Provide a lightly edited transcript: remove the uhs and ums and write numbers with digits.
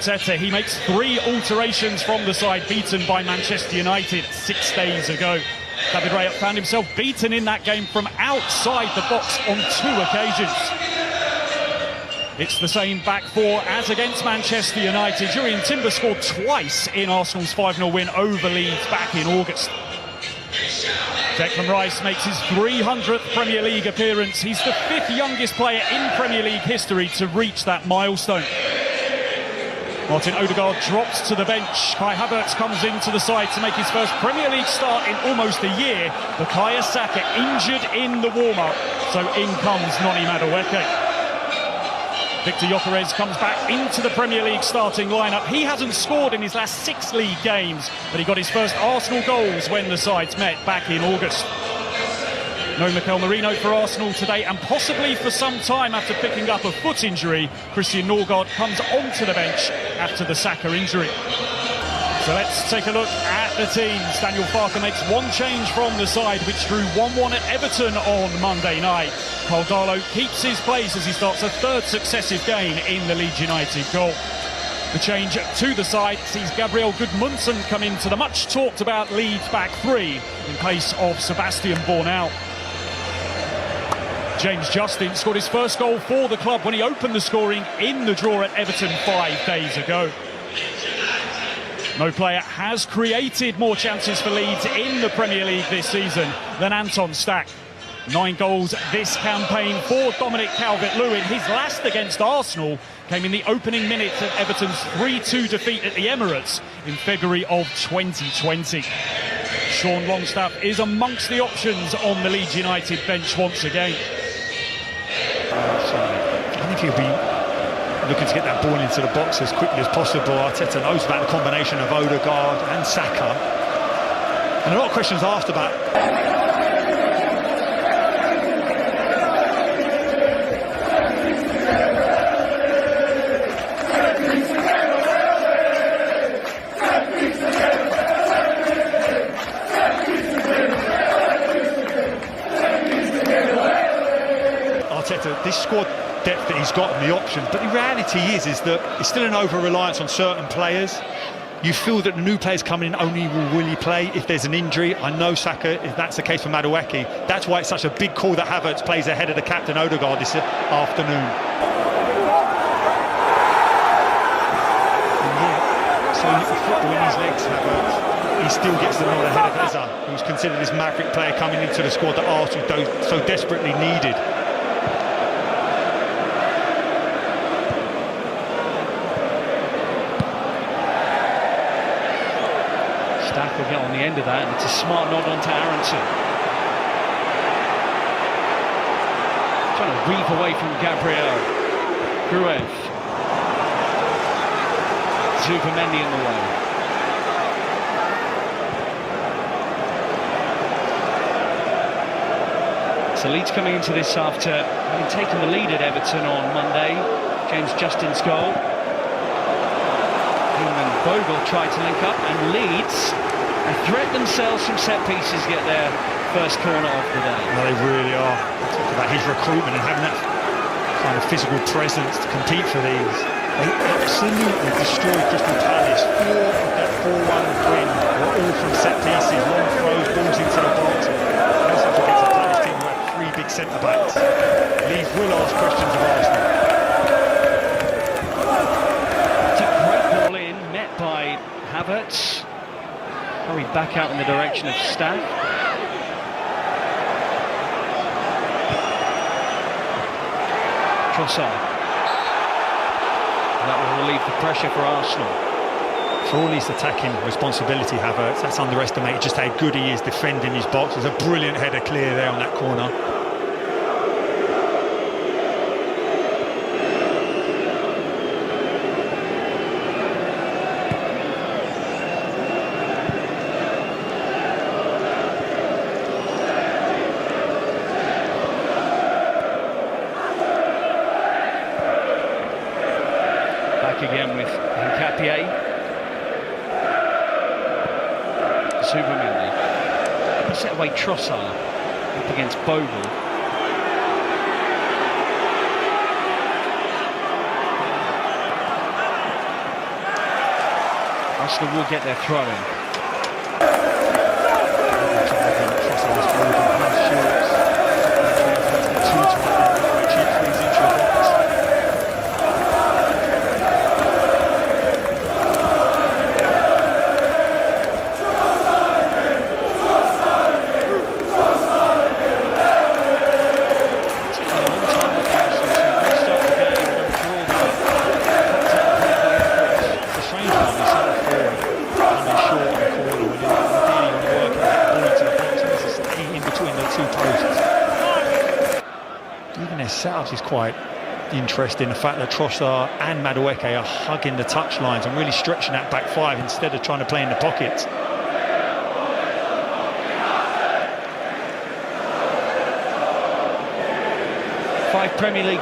He makes 3 alterations from the side beaten by Manchester United 6 days ago. David Raya found himself beaten in that game from outside the box on 2 occasions. It's the same back 4 as against Manchester United. Jurrien Timber scored twice in Arsenal's 5-0 win over Leeds back in August. Declan Rice makes his 300th Premier League appearance. He's the 5th youngest player in Premier League history to reach that milestone. Martin Odegaard drops to the bench. Kai Havertz comes into the side to make his first Premier League start in almost a year. Bukayo Saka injured in the warm-up, so in comes Noni Madueke. Victor Gyökeres comes back into the Premier League starting lineup. He hasn't scored in his last 6 league games, but he got his first Arsenal goals when the sides met back in August. No Mikel Merino for Arsenal today, and possibly for some time after picking up a foot injury. Christian Norgard comes onto the bench after the Saka injury. So let's take a look at the teams. Daniel Farke makes 1 change from the side, which drew 1-1 at Everton on Monday night. Paul Darlow keeps his place as he starts a 3rd successive game in the Leeds United goal. The change to the side sees Gabriel Gudmundsson come into the much-talked-about Leeds back 3 in place of Sebastian Bornau. James Justin scored his first goal for the club when he opened the scoring in the draw at Everton 5 days ago. No player has created more chances for Leeds in the Premier League this season than Anton Stach. 9 goals this campaign for Dominic Calvert-Lewin. His last against Arsenal came in the opening minutes of Everton's 3-2 defeat at the Emirates in February of 2020. Sean Longstaff is amongst the options on the Leeds United bench once again. I think he'll be looking to get that ball into the box as quickly as possible. Arteta knows about the combination of Odegaard and Saka. And a lot of questions asked about. Arteta, this squad depth that he's got and the options, but the reality is that it's still an over-reliance on certain players. You feel that the new players coming in only will really play if there's an injury. I know Saka, if that's the case for Madueke. That's why it's such a big call that Havertz plays ahead of the captain Odegaard this afternoon. And yet, so little football in his legs, Havertz. He still gets the nod ahead of Eza, who's considered this maverick player coming into the squad that Arsenal so desperately needed. Stack will get on the end of that, and it's a smart nod onto Aronson. Trying to weave away from Gabriel. Gruev. Zubimendi in the way. So Leeds coming into this after having taken the lead at Everton on Monday. James Justin's goal. And Bogle tried to link up, and Leeds a threat themselves from set pieces get their first corner of the day. No, they really are. Talk about his recruitment and having that kind of physical presence to compete for these. They absolutely destroyed Crystal Palace. 4 of that 4-1 win were all from set pieces, long throws, balls into the box. Let's not forget the Palace team who had 3 big centre-backs. Leeds will ask questions of Arsenal. By Havertz, hurried back out in the direction of Stach. Trossard. That will relieve the pressure for Arsenal. For all his attacking responsibility, Havertz, that's underestimated just how good he is defending his box. There's a brilliant header clear there on that corner. Again with Nkapie. Zubimendi. Set away Trossard up against Bogle. Arsenal will get their throw in. Even their setup is quite interesting. The fact that Trossard and Madueke are hugging the touch lines and really stretching that back five instead of trying to play in the pockets. 5 Premier League